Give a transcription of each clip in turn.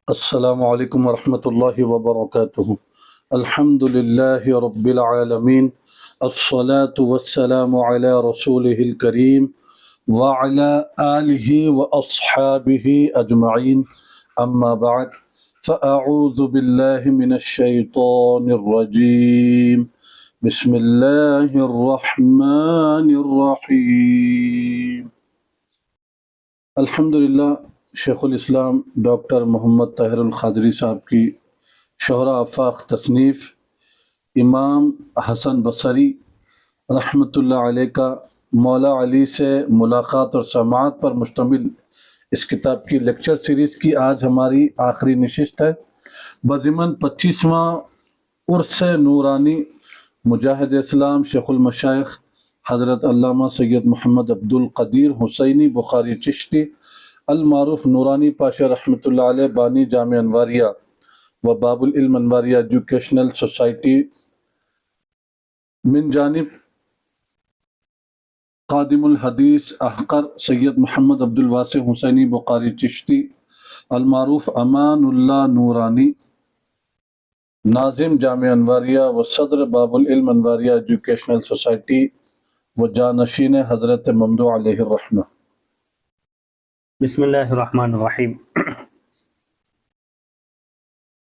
السلام علیکم ورحمۃ اللہ وبرکاتہ۔ الحمد للہ رب العالمین، الصلاة والسلام علی رسولہ الکریم وعلی آلہ واصحابہ اجمعین، اما بعد فاعوذ باللہ من الشیطان الرجیم، بسم اللہ الرحمن الرحیم۔ الحمدللہ شیخ الاسلام ڈاکٹر محمد طاہر القادری صاحب کی شہرہ آفاق تصنیف امام حسن بصری رحمۃ اللہ علیہ کا مولا علی سے ملاقات اور سماعت پر مشتمل اس کتاب کی لیکچر سیریز کی آج ہماری آخری نشست ہے، بضمن 25واں عرس نورانی مجاہد اسلام شیخ المشائخ حضرت علامہ سید محمد عبد القدیر حسینی بخاری چشتی المعروف نورانی پاشا رحمۃ اللہ علیہ بانی جامع انواریہ و باب العلم انواریہ ایجوکیشنل سوسائٹی من جانب قادم الحدیث احقر سید محمد عبد الواسع حسینی بخاری چشتی المعروف امان اللہ نورانی، ناظم جامع انواریہ و صدر باب العلم انواریہ ایجوکیشنل سوسائٹی و جانشین حضرت ممدوح علیہ الرحمہ۔ بسم اللہ الرحمن الرحیم۔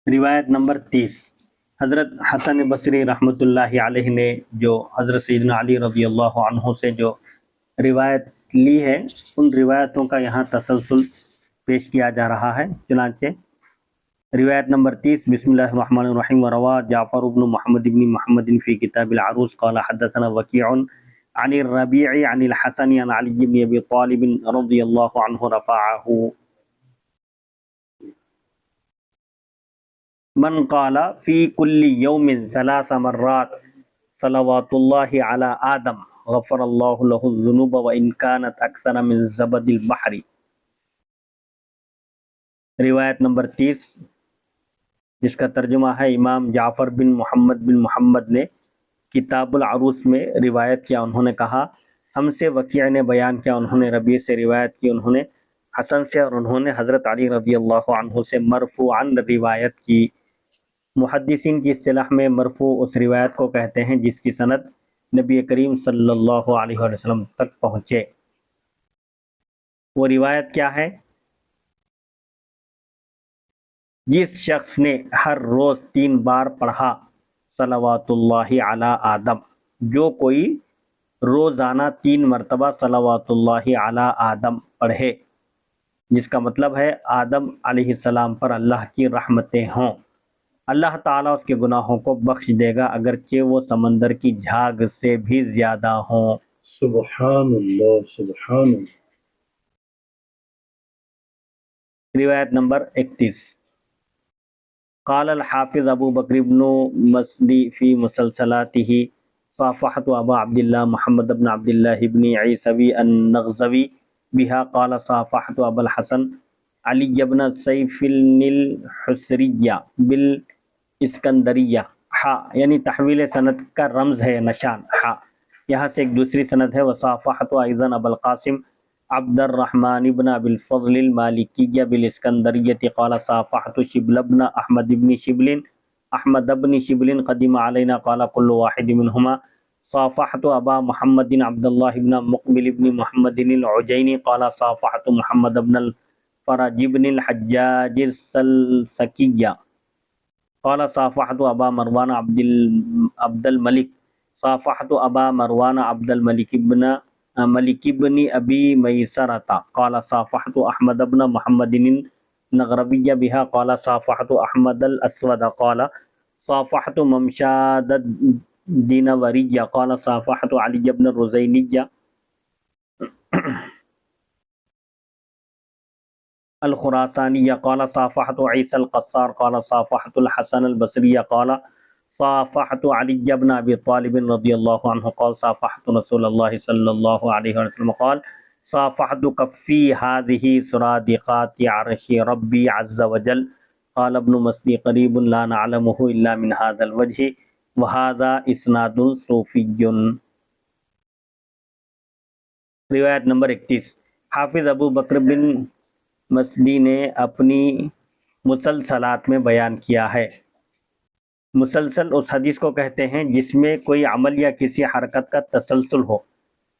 روایت نمبر 30، حضرت حسن بصری رحمۃ اللہ علیہ نے جو حضرت سیدنا علی رضی اللہ عنہ سے جو روایت لی ہے، ان روایتوں کا یہاں تسلسل پیش کیا جا رہا ہے۔ چنانچہ روایت نمبر 30، بسم اللہ الرحمن الرحیم۔ وروا جعفر بن محمد فی کتاب العروس قال حدثنا وکیع عن الربیع عن الحسن عن علی بن ابی طالب رضی اللہ عنہ رفعہ من قال فی کل یوم 3 مرات صلوات اللہ علی آدم غفر اللہ له الذنوب وان كانت اکثر من زبد البحر۔ روایت نمبر 30، جس کا ترجمہ ہے امام جعفر بن محمد نے کتاب العروس میں روایت کیا، انہوں نے کہا ہم سے وکیع نے بیان کیا، انہوں نے ربیع سے روایت کی، انہوں نے حسن سے، اور انہوں نے حضرت علی رضی اللہ عنہ سے مرفوعاً روایت کی۔ محدثین کی اصطلاح میں مرفوع اس روایت کو کہتے ہیں جس کی سند نبی کریم صلی اللہ علیہ وسلم تک پہنچے۔ وہ روایت کیا ہے؟ جس شخص نے ہر روز 3 بار پڑھا صلوات اللہ علی آدم، جو کوئی روزانہ 3 مرتبہ صلوات اللہ علی آدم پڑھے، جس کا مطلب ہے آدم علیہ السلام پر اللہ کی رحمتیں ہوں، اللہ تعالیٰ اس کے گناہوں کو بخش دے گا اگرچہ وہ سمندر کی جھاگ سے بھی زیادہ ہوں۔ سبحان اللہ سبحان اللہ۔ روایت نمبر 31، قال الحافظ ابو بکر بن مسدی فی مسلسلاته صافحت ابا عبداللہ محمد بن عبداللہ بن عیسوی النغزوی بها قال صافحت ابا الحسن علی بن سیف الحسریہ بالاسکندریہ۔ یعنی تحویل سند کا رمز ہے نشان یہاں سے ایک دوسری سند ہے، وصافحت ایضا ابا القاسم عبد الرحمن بن ابی الفضل المالکیہ بالاسکندریہ قال صافحت شبل بن احمد بن شبل قدم علینا قال کل واحد منہما صافحت ابا محمد عبد اللہ بن مقبل بن محمد العجینی قال صافحت محمد بن الفرج بن الحجاج السلسکیہ قال صافحت ابا مروان عبد الملک صافحت ابا مروان عبد الملک بن ابی میسرۃ قال صافحت احمد بن محمد النغروی بها قال صافحت احمد الاسود قال صافحت ممشاد الدینوری قال صافحت علی بن الرزینی الخراسانی قال صافحت عیسی القصار قال صافحت الحسن البصری قال صافحت علی بن ابی طالب رضی اللہ عنہ قال صافحت رسول اللہ صلی اللہ علیہ وسلم قال صافحت کفی هذه سرادقات عرش ربی عز وجل قال ابن مسدی قریب لا نعلمه الا من هذا الوجه وهذا اسناد صوفی۔ روایت نمبر 31، حافظ ابو بکر بن مسدی نے اپنی مسلسلات میں بیان کیا ہے۔ مسلسل اس حدیث کو کہتے ہیں جس میں کوئی عمل یا کسی حرکت کا تسلسل ہو،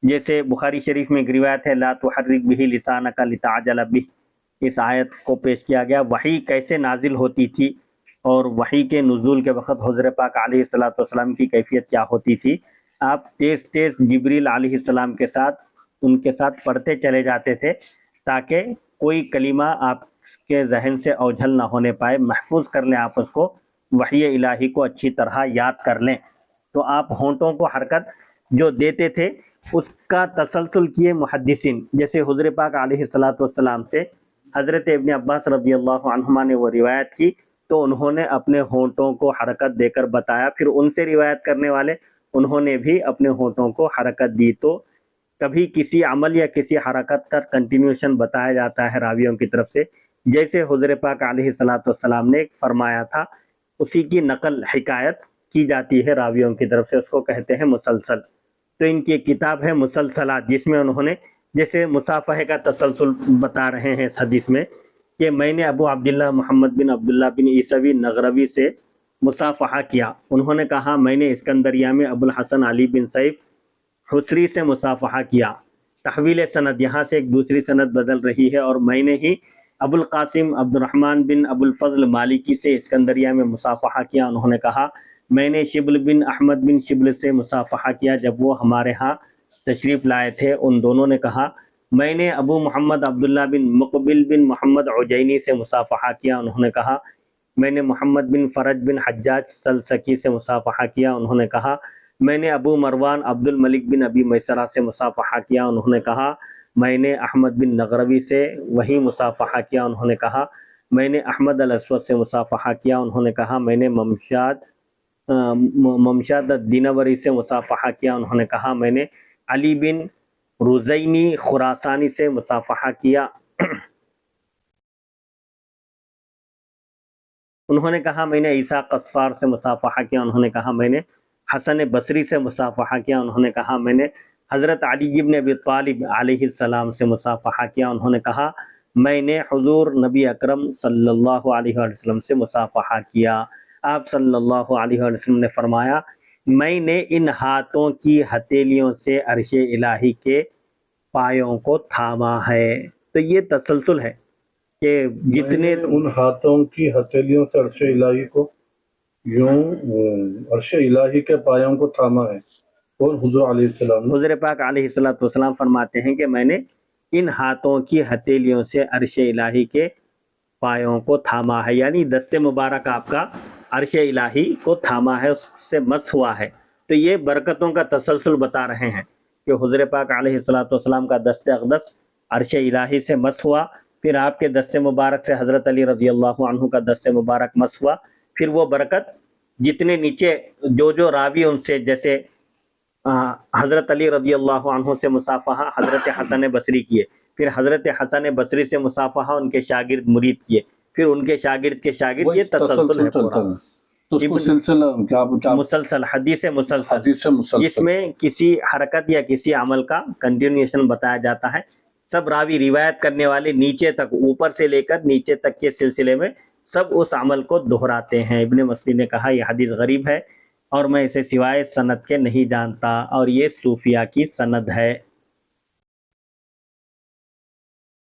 جیسے بخاری شریف میں ایک روایت ہے لا تحرک بہ لسانک لتعجل بہ، اس آیت کو پیش کیا گیا۔ وحی کیسے نازل ہوتی تھی اور وحی کے نزول کے وقت حضور پاک علیہ الصلوۃ والسلام کی کیفیت کیا ہوتی تھی۔ آپ تیز تیز جبریل علیہ السلام کے ساتھ ان کے ساتھ پڑھتے چلے جاتے تھے تاکہ کوئی کلمہ آپ کے ذہن سے اوجھل نہ ہونے پائے، محفوظ کر لیں آپ اس کو، وحی الہی کو اچھی طرح یاد کر لیں۔ تو آپ ہونٹوں کو حرکت جو دیتے تھے اس کا تسلسل کیے محدثین، جیسے حضور پاک علیہ الصلوۃ والسلام سے حضرت ابن عباس رضی اللہ عنہما نے وہ روایت کی تو انہوں نے اپنے ہونٹوں کو حرکت دے کر بتایا، پھر ان سے روایت کرنے والے انہوں نے بھی اپنے ہونٹوں کو حرکت دی۔ تو کبھی کسی عمل یا کسی حرکت کا کنٹینیوشن بتایا جاتا ہے راویوں کی طرف سے، جیسے حضور پاک علیہ الصلوۃ والسلام نے فرمایا تھا اسی کی نقل حکایت کی جاتی ہے راویوں کی طرف سے، اس کو کہتے ہیں مسلسل۔ تو ان کی ایک کتاب ہے مسلسلات، جس میں انہوں نے جیسے مصافحے کا تسلسل بتا رہے ہیں اس حدیث میں کہ میں نے ابو عبداللہ محمد بن عبداللہ بن عیسوی نغروی سے مصافحہ کیا۔ انہوں نے کہا میں نے اسکندریہ میں ابو الحسن علی بن سیف حسری سے مصافحہ کیا۔ تحویل سند، یہاں سے ایک دوسری سند بدل رہی ہے، اور میں نے ہی ابو القاسم عبد الرحمن بن ابو الفضل مالکی سے اسکندریہ میں مصافحہ کیا۔ انہوں نے کہا میں نے شبل بن احمد بن شبل سے مصافحہ کیا جب وہ ہمارے ہاں تشریف لائے تھے۔ ان دونوں نے کہا میں نے ابو محمد عبداللہ بن مقبل بن محمد عجینی سے مصافحہ کیا۔ انہوں نے کہا میں نے محمد بن فرج بن حجاج سلسکی سے مصافحہ کیا۔ انہوں نے کہا میں نے ابو مروان عبد الملک بن ابی میسرہ سے مصافحہ کیا۔ انہوں نے کہا میں نے احمد بن نغروی سے وہی مصافحہ کیا۔ انہوں نے کہا میں نے احمد الاسود سے مصافحہ کیا۔ انہوں نے کہا میں نے ممشاد الدینوری سے مصافحہ کیا۔ انہوں نے کہا میں نے علی بن رزینی خراسانی سے مصافحہ کیا۔ انہوں نے کہا میں نے عیسیٰ قصار سے مصافحہ کیا۔ انہوں نے کہا میں نے حسن بصری سے مصافحہ کیا۔ انہوں نے کہا میں نے حضرت علی بن ابی طالب علیہ السلام سے مصافحہ کیا۔ انہوں نے کہا میں نے حضور نبی اکرم صلی اللہ علیہ وسلم سے مصافحہ کیا۔ آپ صلی اللہ علیہ وسلم نے فرمایا میں نے ان ہاتھوں کی ہتھیلیوں سے عرش الہی کے پایوں کو تھاما ہے۔ تو یہ تسلسل ہے کہ جتنے ان ہاتھوں کی ہتھیلیوں سے عرش الہی کو یوں عرش الہی کے پایوں کو تھاما ہے، اور حضور علیہ السلام حضور پاک علیہ السلام فرماتے ہیں کہ میں نے ان ہاتھوں کی ہتھیلیوں سے عرش الہی کے پایوں کو تھاما ہے، یعنی دست مبارک آپ کا عرش الہی کو تھاما ہے، اس سے مس ہوا ہے۔ تو یہ برکتوں کا تسلسل بتا رہے ہیں کہ حضور پاک علیہ السلام کا دست اقدس عرش الہی سے مس ہوا، پھر آپ کے دست مبارک سے حضرت علی رضی اللہ عنہ کا دست مبارک مس ہوا، پھر وہ برکت جتنے نیچے جو راوی ان سے، جیسے حضرت علی رضی اللہ عنہ سے مصافحہ حضرت حسن بصری کیے، پھر حضرت حسن بصری سے مصافحہ ان کے شاگرد مرید کیے، پھر ان کے شاگرد کے شاگرد، یہ تسلسل ہے پورا۔ تو اس کو سلسلہ کیا مسلسل، حدیث مسلسل، حدیث سے مسلسل، جس میں کسی حرکت یا کسی عمل کا کنٹینیوشن بتایا جاتا ہے، سب راوی روایت کرنے والے نیچے تک، اوپر سے لے کر نیچے تک کے سلسلے میں سب اس عمل کو دہراتے ہیں۔ ابن مسعود نے کہا یہ حدیث غریب ہے اور میں اسے سوائے سند کے نہیں جانتا، اور یہ صوفیہ کی سند ہے۔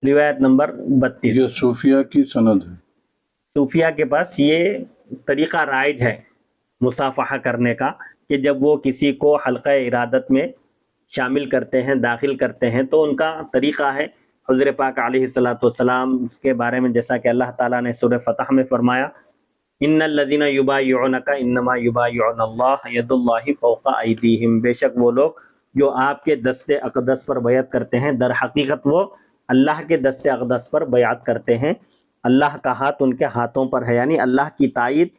روایت نمبر 32، یہ صوفیہ کی سند ہے۔ صوفیہ کے پاس یہ طریقہ رائج ہے مصافحہ کرنے کا کہ جب وہ کسی کو حلقہ ارادت میں شامل کرتے ہیں، داخل کرتے ہیں، تو ان کا طریقہ ہے۔ حضور پاک علیہ السلام کے بارے میں جیسا کہ اللہ تعالیٰ نے سورہ فتح میں فرمایا ان الذین یبایعونک انما یبایعون اللہ ید اللہ فوق ایدیہم، بے شک وہ لوگ جو آپ کے دست اقدس پر بیعت کرتے ہیں، در حقیقت وہ اللہ کے دست اقدس پر بیعت کرتے ہیں، اللہ کا ہاتھ ان کے ہاتھوں پر ہے، یعنی اللہ کی تائید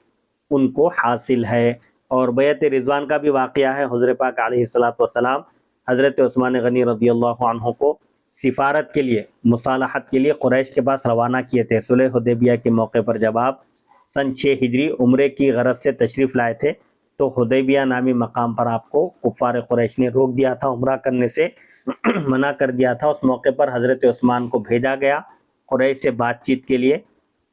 ان کو حاصل ہے۔ اور بیعت رضوان کا بھی واقعہ ہے، حضور پاک علیہ السلام حضرت عثمان غنی رضی اللہ عنہ کو سفارت کے لیے، مصالحت کے لیے قریش کے پاس روانہ کیے تھے۔ صلح حدیبیہ کے موقع پر جب آپ سن 6 ہجری عمرے کی غرض سے تشریف لائے تھے تو حدیبیہ نامی مقام پر آپ کو کفار قریش نے روک دیا تھا، عمرہ کرنے سے منع کر دیا تھا۔ اس موقع پر حضرت عثمان کو بھیجا گیا قریش سے بات چیت کے لیے،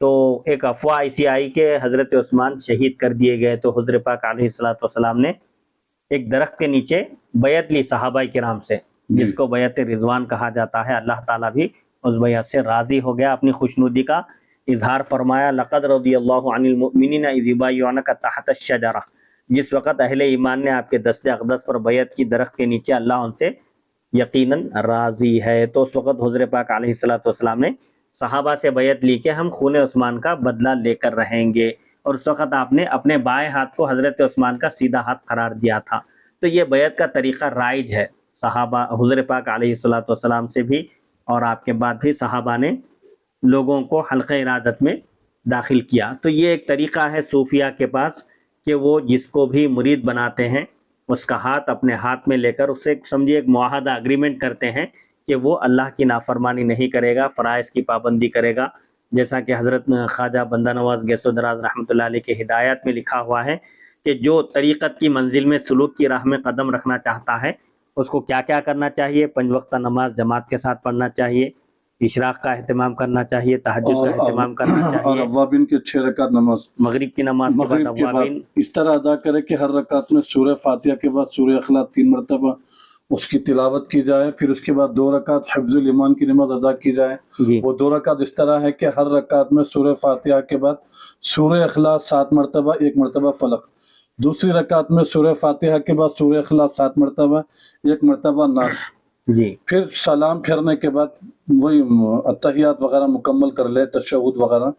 تو ایک افواہ ایسی آئی کہ حضرت عثمان شہید کر دیے گئے، تو حضور پاک علیہ الصلوۃ والسلام نے ایک درخت کے نیچے بیعت لی صحابہ کرام سے، جس کو بیعت رضوان کہا جاتا ہے۔ اللہ تعالیٰ بھی اس بیعت سے راضی ہو گیا، اپنی خوشنودی کا اظہار فرمایا، لقد رضی اللہ عن المؤمنین اذ یبایعونک تحت الشجرہ۔ جس وقت اہل ایمان نے آپ کے دست اقدس پر بیعت کی درخت کے نیچے، اللہ ان سے یقیناً راضی ہے۔ تو اس وقت حضور پاک علیہ الصلوۃ والسلام نے صحابہ سے بیعت لی کہ ہم خون عثمان کا بدلہ لے کر رہیں گے، اور اس وقت آپ نے اپنے بائیں ہاتھ کو حضرت عثمان کا سیدھا ہاتھ قرار دیا تھا۔ تو یہ بیعت کا طریقہ رائج ہے، صحابہ حضور پاک علیہ الصلوۃ والسلام سے بھی اور آپ کے بعد بھی صحابہ نے لوگوں کو حلقہ ارادت میں داخل کیا۔ تو یہ ایک طریقہ ہے صوفیہ کے پاس کہ وہ جس کو بھی مرید بناتے ہیں اس کا ہاتھ اپنے ہاتھ میں لے کر اس سے سمجھیے ایک معاہدہ اگریمنٹ کرتے ہیں کہ وہ اللہ کی نافرمانی نہیں کرے گا، فرائض کی پابندی کرے گا، جیسا کہ حضرت خواجہ بندہ نواز گیس و دراز رحمۃ اللہ علیہ کے ہدایات میں لکھا ہوا ہے کہ جو طریقت کی منزل میں سلوک کی راہ میں قدم رکھنا چاہتا ہے اس کو کیا کیا کرنا چاہیے۔ 5 وقتہ نماز جماعت کے ساتھ پڑھنا چاہیے، اشراق کا اہتمام کرنا چاہیے، تہجد کا اہتمام کرنا اور چاہیے، اوابین کے 6 رکعت نماز مغرب کی نماز کے بعد مغرب کے بعد اوابین، اس طرح ادا کرے کہ ہر رکعت میں سورہ فاتحہ کے بعد سورہ اخلاص 3 مرتبہ اس کی تلاوت کی جائے، پھر اس کے بعد 2 رکعت حفظ الایمان کی نماز ادا کی جائے۔ جی وہ 2 رکعت اس طرح ہے کہ ہر رکعت میں سورہ فاتحہ کے بعد سورہ اخلاص 7 مرتبہ، 1 مرتبہ فلق، دوسری رکعت میں سورہ فاتحہ کے بعد سورہ اخلاص 7 مرتبہ، 1 مرتبہ ناس، جی پھر سلام پھیرنے کے بعد وہی اتحیات وغیرہ مکمل کر لے، تشہد وغیرہ،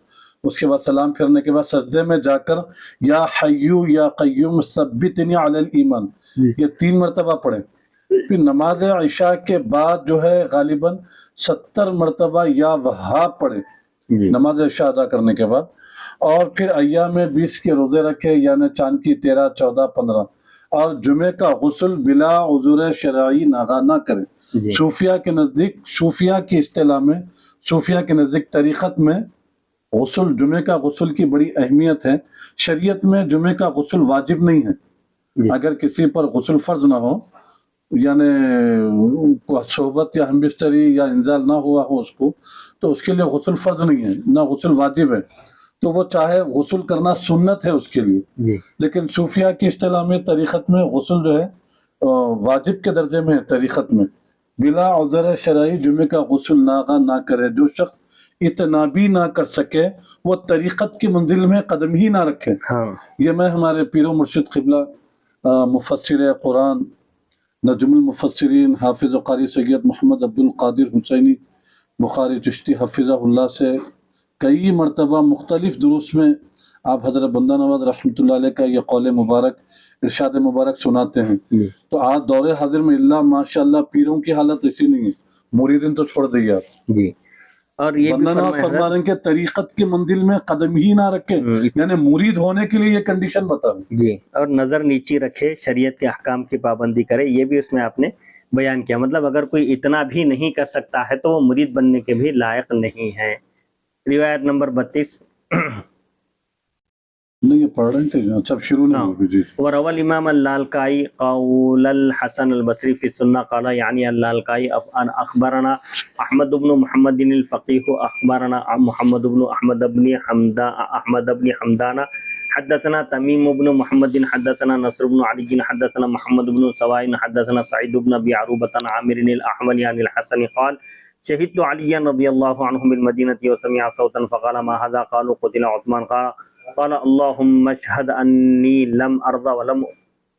اس کے بعد سلام پھیرنے کے بعد سجدے میں جا کر یا حیو یا قیوم ثبتنی علی الایمان یہ 3 مرتبہ پڑھیں۔ پھر نماز عشاء کے بعد جو ہے غالباً 70 مرتبہ یا وہاب پڑھیں جی نماز عشاء ادا کرنے کے بعد، اور پھر ایام 20 کے روزے رکھے، یعنی چاند کی 13، 14، 15، اور جمعے کا غسل بلا عذر شرعی نہ کریں۔ جی صوفیہ کے نزدیک، صوفیہ کی اصطلاح میں، صوفیہ کے نزدیک طریقت میں غسل، جمعے کا غسل کی بڑی اہمیت ہے۔ شریعت میں جمعے کا غسل واجب نہیں ہے، جی اگر کسی پر غسل فرض نہ ہو، یعنی صحبت یا ہمبستری یا انزال نہ ہوا ہو اس کو، تو اس کے لیے غسل فرض نہیں ہے، نہ غسل واجب ہے، تو وہ چاہے غسل کرنا سنت ہے اس کے لیے۔ جی لیکن صوفیہ کی اصطلاح میں طریقت میں غسل جو ہے واجب کے درجے میں ہے۔ طریقت میں بلا عذر شرعی جمعے کا غسل نہ کرے۔ جو شخص اتنا بھی نہ کر سکے وہ طریقت کی منزل میں قدم ہی نہ رکھے۔ ہاں یہ میں ہمارے پیر و مرشد قبلہ مفسر قرآن، نجم المفسرین، حافظ و قاری سید محمد عبد القادر حسینی بخاری چشتی حفظہ اللہ سے کئی مرتبہ مختلف دروس میں آپ حضرت بندہ نواز رحمۃ اللہ علیہ کا یہ قول مبارک، ارشاد مبارک سناتے ہیں۔ جی تو آج دور حاضر میں اللہ ماشاءاللہ پیروں کی حالت ایسی نہیں ہے، مریدین تو چھوڑ دیئے آپ۔ جی اور یہ بھی بندہ نواز فرمایا فرما رہے ہیں کہ طریقت کی منزل میں قدم ہی نہ رکھے، یعنی مرید ہونے کے لیے یہ کنڈیشن بتا رہے ہیں۔ جی، اور نظر نیچی رکھے، شریعت کے احکام کی پابندی کرے، یہ بھی اس میں آپ نے بیان کیا۔ مطلب اگر کوئی اتنا بھی نہیں کر سکتا ہے تو وہ مرید بننے کے بھی لائق نہیں ہے۔ روایت نمبر 32 نہیں یہ پڑھ رہے تھے، اچھا شروع نہیں ہوگی جی۔ وروى الإمام اللالكائي قول الحسن البصري في السنة قال يعني اللالكائي أخبرنا أحمد بن محمد الفقيه أخبرنا محمد بن أحمد بن حمدان حدثنا تميم بن محمد حدثنا نصر بن علي حدثنا محمد بن سوائن حدثنا سعيد بن أبي عروبة عن عامر الأحول عن الحسن قال شهدت عليا رضي الله عنه بالمدينة وسمع صوتا فقال ما هذا؟ قالوا قتل عثمان قال اللهم اشهد انی لم ارضى ولم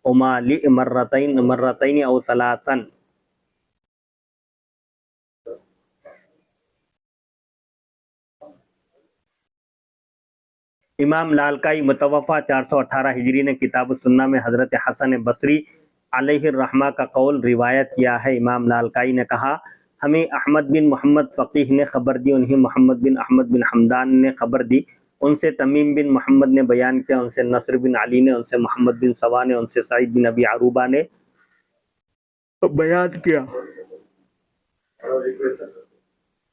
امالئ مرتين او ثلاثا۔ امام لالکائی متوفہ 418 ہجری نے کتاب السنہ میں حضرت حسن بصری علیہ الرحمہ کا قول روایت کیا ہے۔ امام لالکائی نے کہا ہمیں احمد بن محمد فقیہ نے خبر دی، انہیں محمد بن احمد بن حمدان نے خبر دی، ان سے تمیم بن محمد نے بیان کیا، ان سے نصر بن علی نے، ان سے محمد بن سوا نے، ان سے سعید بن ابی عروبہ نے بیان کیا۔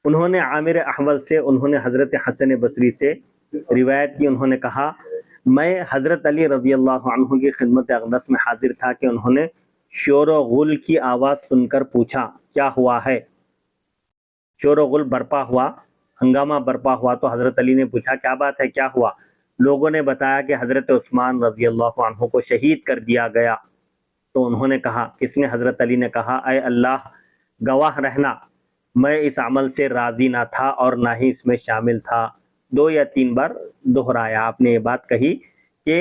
انہوں نے عامر احول سے، انہوں نے حضرت حسن بصری سے روایت کی، انہوں نے کہا میں حضرت علی رضی اللہ عنہ کی خدمت اقدس میں حاضر تھا کہ انہوں نے شور و غل کی آواز سن کر پوچھا کیا ہوا ہے؟ شور و غل برپا ہوا، ہنگامہ برپا ہوا تو حضرت علی نے پوچھا کیا بات ہے، کیا ہوا؟ لوگوں نے بتایا کہ حضرت عثمان رضی اللہ عنہ کو شہید کر دیا گیا۔ تو انہوں نے کہا، کس نے؟ حضرت علی نے کہا، اے اللہ گواہ رہنا، میں اس عمل سے راضی نہ تھا اور نہ ہی اس میں شامل تھا۔ 2 یا 3 بار دہرایا آپ نے یہ بات کہی کہ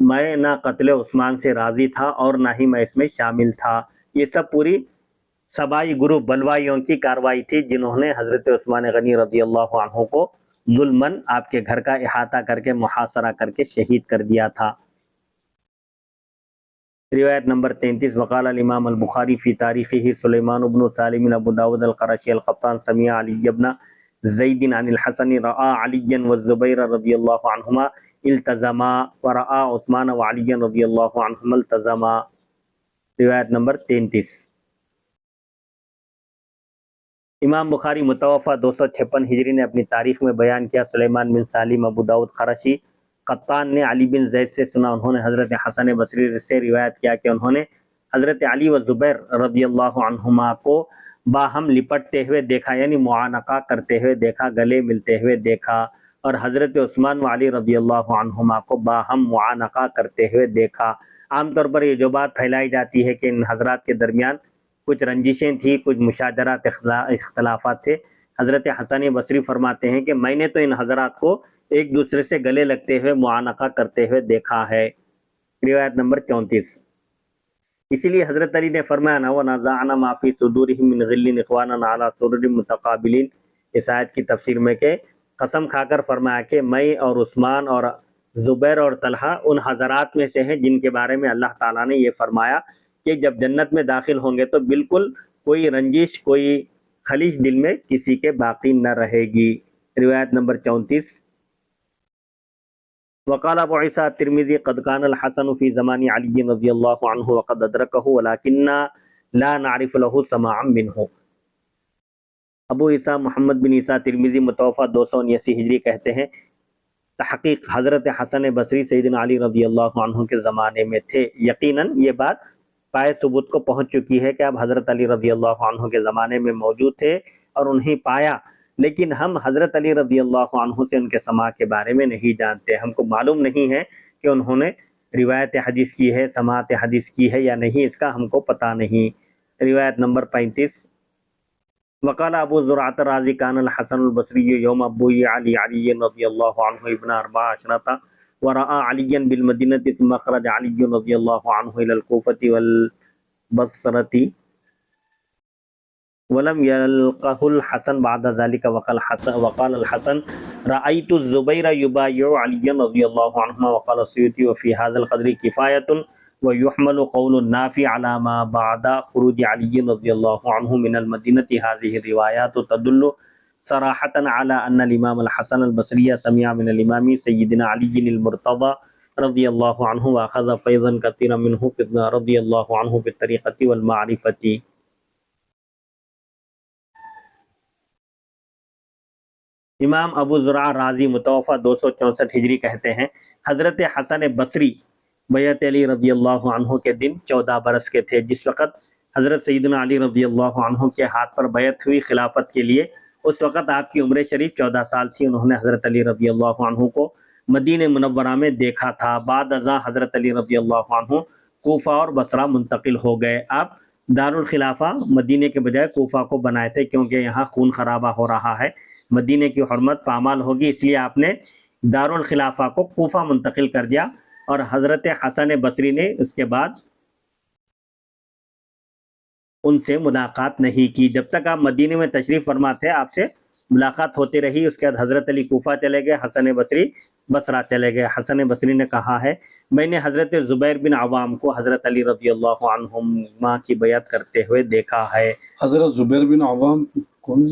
میں نہ قتل عثمان سے راضی تھا اور نہ ہی میں اس میں شامل تھا۔ یہ سب پوری سبائی گروہ بلوائیوں کی کاروائی تھی جنہوں نے حضرت عثمان غنی رضی اللہ عنہ کو ظلماً آپ کے گھر کا احاطہ کر کے محاصرہ کر کے شہید کر دیا تھا۔ روایت نمبر 33 وقال الامام البخاری فی تاریخہ سلیمان بن سالم ابو داود القرشی القطان سمع علی بن زید عن الحسن رآ علی والزبیر رضی اللہ عنہما التزما ورآ عثمان وعلی رضی اللہ عنہما التزما۔ روایت نمبر 33 امام بخاری متوفہ 256 ہجری نے اپنی تاریخ میں بیان کیا، سلیمان بن سالم ابو داود قرشی قطان نے علی بن زید سے سنا، انہوں نے حضرت حسن بصری سے روایت کیا کہ انہوں نے حضرت علی و زبیر رضی اللہ عنہما کو باہم لپٹتے ہوئے دیکھا، یعنی معانقہ کرتے ہوئے دیکھا، گلے ملتے ہوئے دیکھا، اور حضرت عثمان و علی رضی اللہ عنہما کو باہم معانقہ کرتے ہوئے دیکھا۔ عام طور پر یہ جو بات پھیلائی جاتی ہے کہ ان حضرات کے درمیان کچھ رنجشیں تھیں، کچھ مشاجرات اختلافات تھے، حضرت حسن بصری فرماتے ہیں کہ میں نے تو ان حضرات کو ایک دوسرے سے گلے لگتے ہوئے معانقہ کرتے ہوئے دیکھا ہے۔ روایت نمبر 34 اسی لیے حضرت علی نے فرمایا نا وَنَزَعْنَا مَا فِي صُدُورِهِم مِّنْ غِلٍّ إِخْوَانًا عَلَىٰ سُرُرٍ مُتَقَابِلِينَ۔ اس آیت کی تفسیر میں کہ قسم کھا کر فرمایا کہ میں اور عثمان اور زبیر اور طلحہ ان حضرات میں سے ہیں جن کے بارے میں اللہ تعالیٰ نے یہ فرمایا کہ جب جنت میں داخل ہوں گے تو بالکل کوئی رنجش، کوئی خلیش دل میں کسی کے باقی نہ رہے گی۔ روایت نمبر 34 وقال ابو عیسی الترمذی قد كان الحسن في زمان علی رضی اللہ عنہ وقد ادرکه ولكننا لا نعرف له سماعا منه۔ ابو عیسی محمد بن عیسی ترمذی متوفہ 279 ہجری کہتے ہیں تحقیق حضرت حسن بصری سیدنا علی رضی اللہ عنہ کے زمانے میں تھے، یقیناً یہ بات پائے ثبوت کو پہنچ چکی ہے کہ اب حضرت علی رضی اللہ عنہ کے زمانے میں موجود تھے اور انہیں پایا، لیکن ہم حضرت علی رضی اللہ عنہ سے ان کے سماع کے بارے میں نہیں جانتے، ہم کو معلوم نہیں ہے کہ انہوں نے روایت حدیث کی ہے، سماعت حدیث کی ہے یا نہیں، اس کا ہم کو پتہ نہیں۔ روایت نمبر 35 وقال ابو زرعۃ الرازی کان الحسن البصری یوم ابوی علی رضی اللہ عنہ ابن 14 ورأى علیا بالمدینہ ثم خرج علی رضی اللہ عنہ الى الکوفۃ والبصرۃ ولم يلقه الحسن بعد ذلك وقال الحسن رأيت الزبير يبايع علي رضي الله عنهما وقال السيوطي وفي هذا القدر كفاية ويحمل قول النافع على ما بعد خروج علي رضي الله عنه من المدينة هذه الروايات تدل صراحة على أن الإمام الحسن البصري سمع من الإمام سيدنا علي المرتضى رضي الله عنه وأخذ فيضا كثيرا منه رضي الله عنه بالطريقة والمعرفة۔ امام ابو زرع رازی متوفہ 264 ہجری کہتے ہیں حضرت حسن بصری بیعت علی رضی اللہ عنہ کے دن 14 برس کے تھے، جس وقت حضرت سیدنا علی رضی اللہ عنہ کے ہاتھ پر بیعت ہوئی خلافت کے لیے، اس وقت آپ کی عمر شریف 14 سال تھی۔ انہوں نے حضرت علی رضی اللہ عنہ کو مدینہ منورہ میں دیکھا تھا۔ بعد ازاں حضرت علی رضی اللہ عنہ کوفہ اور بصرہ منتقل ہو گئے۔ آپ دارالخلافہ مدینہ کے بجائے کوفہ کو بنائے تھے کیونکہ یہاں خون خرابہ ہو رہا ہے، مدینہ کی حرمت پامال ہوگی، اس لیے آپ نے دارالخلافہ کو کوفہ منتقل کر دیا، اور حضرت حسن بصری نے اس کے بعد ان سے ملاقات نہیں کی۔ جب تک آپ مدینہ میں تشریف فرما تھے آپ سے ملاقات ہوتی رہی۔ اس کے بعد حضرت علی کوفہ چلے گئے، حسن بصری بصرہ چلے گئے۔ حسن بصری نے کہا ہے میں نے حضرت زبیر بن عوام کو حضرت علی رضی اللہ عنہما کی بیعت کرتے ہوئے دیکھا ہے۔ حضرت زبیر بن عوام کون؟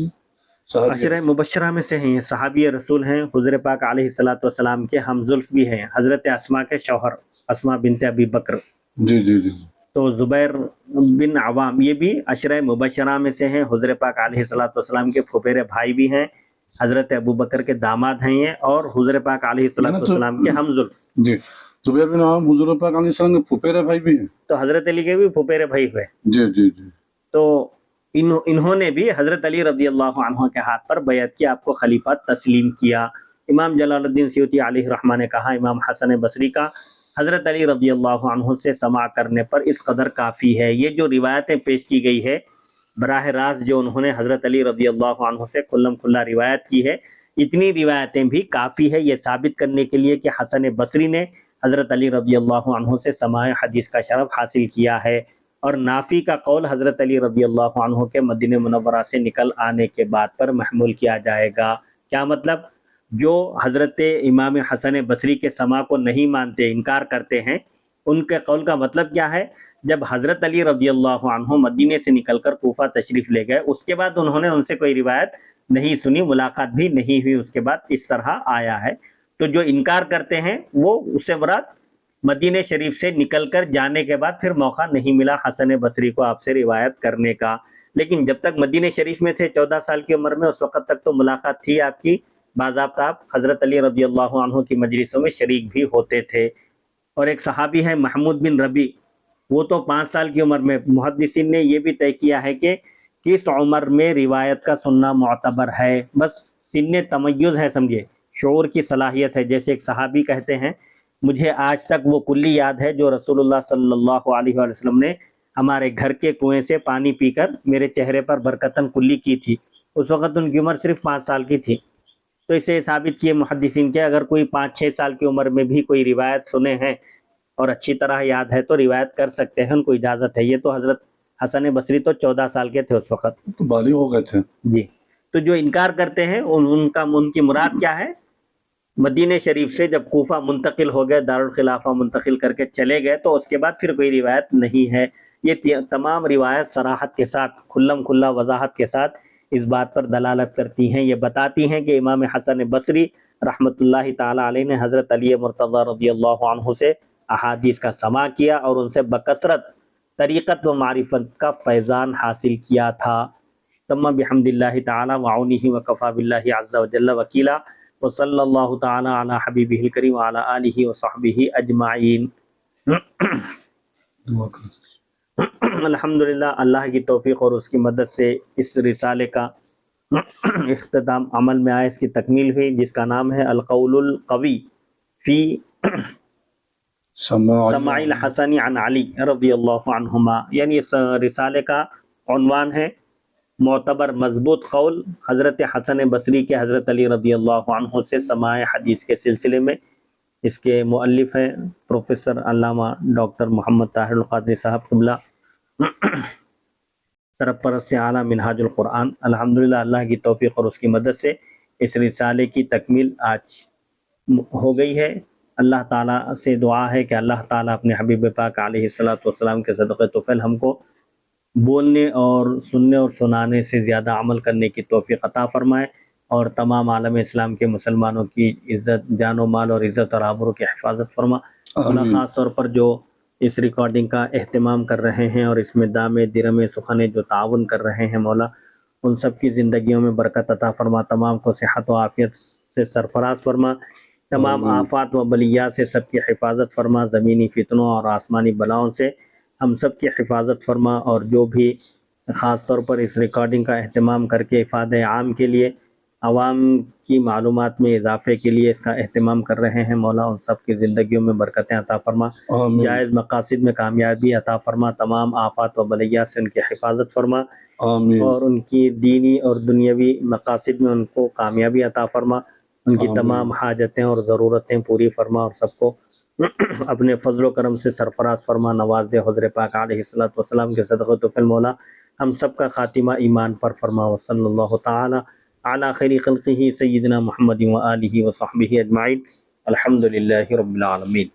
عشرہ مبشرہ میں سے ہیں، یہ صحابی رسول ہیں، حضور پاک علیہ الصلوۃ والسلام کے ہم زلف بھی ہیں، حضرت اسماء کے شوہر، اسماء بنت ابی بکر۔ جی جی جی تو زبیر بن عوام یہ بھی عشرہ مبشرہ میں سے ہیں، حضور پاک علیہ الصلوۃ والسلام کے پھپھیرے بھائی بھی ہیں، حضرت ابو بکر کے داماد ہیں یہ، اور حضور پاک علیہ الصلوۃ والسلام کے ہم زلف۔ جی زبیر بن عوام حضور پاک علیہ السلام کے پھپھیرے بھائی بھی ہیں، تو حضرت علی کے بھی پھپھیرے بھائی ہوئے۔ جی جی جی تو انہوں نے بھی حضرت علی رضی اللہ عنہ کے ہاتھ پر بیعت کی، آپ کو خلیفہ تسلیم کیا۔ امام جلال الدین سیوطی علیہ الرحمہ نے کہا امام حسن بصری کا حضرت علی رضی اللہ عنہ سے سماع کرنے پر اس قدر کافی ہے۔ یہ جو روایتیں پیش کی گئی ہے براہ راست جو انہوں نے حضرت علی رضی اللہ عنہ سے کھلم کھلا روایت کی ہے، اتنی روایتیں بھی کافی ہے یہ ثابت کرنے کے لیے کہ حسن بصری نے حضرت علی رضی اللہ عنہ سے سماع حدیث کا شرف حاصل کیا ہے۔ اور نافی کا قول حضرت علی رضی اللہ عنہ کے مدینہ منورہ سے نکل آنے کے بعد پر محمول کیا جائے گا۔ کیا مطلب؟ جو حضرت امام حسن بصری کے سماع کو نہیں مانتے، انکار کرتے ہیں، ان کے قول کا مطلب کیا ہے؟ جب حضرت علی رضی اللہ عنہ مدینے سے نکل کر کوفہ تشریف لے گئے، اس کے بعد انہوں نے ان سے کوئی روایت نہیں سنی، ملاقات بھی نہیں ہوئی، اس کے بعد اس طرح آیا ہے۔ تو جو انکار کرتے ہیں وہ اس سے مراد مدینہ شریف سے نکل کر جانے کے بعد پھر موقع نہیں ملا حسن بصری کو آپ سے روایت کرنے کا، لیکن جب تک مدینہ شریف میں تھے 14 سال کی عمر میں، اس وقت تک تو ملاقات تھی آپ کی، باضابطہ آپ حضرت علی رضی اللہ عنہ کی مجلسوں میں شریک بھی ہوتے تھے۔ اور ایک صحابی ہے محمود بن ربی، وہ تو 5 سال کی عمر میں، محدثین نے یہ بھی طے کیا ہے کہ کس عمر میں روایت کا سننا معتبر ہے، بس سن تمیز ہے، سمجھے، شعور کی صلاحیت ہے۔ جیسے ایک صحابی کہتے ہیں مجھے آج تک وہ کلی یاد ہے جو رسول اللہ صلی اللہ علیہ وسلم نے ہمارے گھر کے کنویں سے پانی پی کر میرے چہرے پر برکتاً کلی کی تھی، اس وقت ان کی عمر صرف 5 سال کی تھی۔ تو اسے ثابت کیے محدثین کے اگر کوئی 5-6 سال کی عمر میں بھی کوئی روایت سنے ہیں اور اچھی طرح یاد ہے تو روایت کر سکتے ہیں، ان کو اجازت ہے۔ یہ تو حضرت حسن بصری تو 14 سال کے تھے اس وقت، تو بالغ ہو گئے تھے۔ جی۔ تو جو انکار کرتے ہیں ان کی مراد کیا ہے؟ مدینہ شریف سے جب کوفہ منتقل ہو گئے، دارالخلافہ منتقل کر کے چلے گئے، تو اس کے بعد پھر کوئی روایت نہیں ہے۔ یہ تمام روایت صراحت کے ساتھ، کھلم کھلا وضاحت کے ساتھ اس بات پر دلالت کرتی ہیں، یہ بتاتی ہیں کہ امام حسن بصری رحمۃ اللہ تعالی علیہ نے حضرت علی مرتضیٰ رضی اللہ عنہ سے احادیث کا سماع کیا اور ان سے بکثرت طریقت و معرفت کا فیضان حاصل کیا تھا۔ تم بحمد اللہ تعالی وعونہ وکفا باللہ عز وجل وکیلا، وصلی اللہ تعالی علی حبیبہ الکریم وعلی آلہ وصحبہ اجمعین۔ دعا کریں۔ الحمدللہ، اللہ کی توفیق اور اس کی مدد سے اس رسالے کا اختتام عمل میں آئے، اس کی تکمیل ہوئی، جس کا نام ہے القول القوی فی سماع الحسن عن علی رضی اللہ عنہما، یعنی اس رسالے کا عنوان ہے معتبر مضبوط قول حضرت حسن بصری کے حضرت علی رضی اللہ عنہ سے سماع حدیث کے سلسلے میں۔ اس کے مؤلف ہیں پروفیسر علامہ ڈاکٹر محمد طاہر القادری صاحب قبلہ، سرپرست اعلیٰ منہاج القرآن۔ الحمدللہ، اللہ کی توفیق اور اس کی مدد سے اس رسالے کی تکمیل آج ہو گئی ہے۔ اللہ تعالیٰ سے دعا ہے کہ اللہ تعالیٰ اپنے حبیب پاک علیہ الصلاۃ والسلام کے صدقہ طفیل ہم کو بولنے اور سننے اور سنانے سے زیادہ عمل کرنے کی توفیق عطا فرمائے، اور تمام عالم اسلام کے مسلمانوں کی عزت، جان و مال اور عزت اور آبرو کی حفاظت فرما۔ مولا خاص طور پر جو اس ریکارڈنگ کا اہتمام کر رہے ہیں اور اس میں دامے درمے سخنے جو تعاون کر رہے ہیں، مولا ان سب کی زندگیوں میں برکت عطا فرما، تمام کو صحت و عافیت سے سرفراز فرما، تمام آفات و بلیات سے سب کی حفاظت فرما، زمینی فتنوں اور آسمانی بلاؤں سے ہم سب کی حفاظت فرما۔ اور جو بھی خاص طور پر اس ریکارڈنگ کا اہتمام کر کے افادہ عام کے لیے، عوام کی معلومات میں اضافے کے لیے اس کا اہتمام کر رہے ہیں، مولا ان سب کی زندگیوں میں برکتیں عطا فرما، جائز مقاصد میں کامیابی عطا فرما، تمام آفات و بلیات سے ان کی حفاظت فرما، اور ان کی دینی اور دنیاوی مقاصد میں ان کو کامیابی عطا فرما، ان کی تمام حاجتیں اور ضرورتیں پوری فرما، اور سب کو اپنے فضل و کرم سے سرفراز فرما، نواز دے حضور پاک علیہ الصلوۃ والسلام کے صدقہ طفیل مولا ہم سب کا خاتمہ ایمان پر فرما۔ وصلی اللہ تعالی علی خیر خلقہ سیدنا محمد و آلہ و صحبہ اجمعین، الحمد للہ رب العالمین۔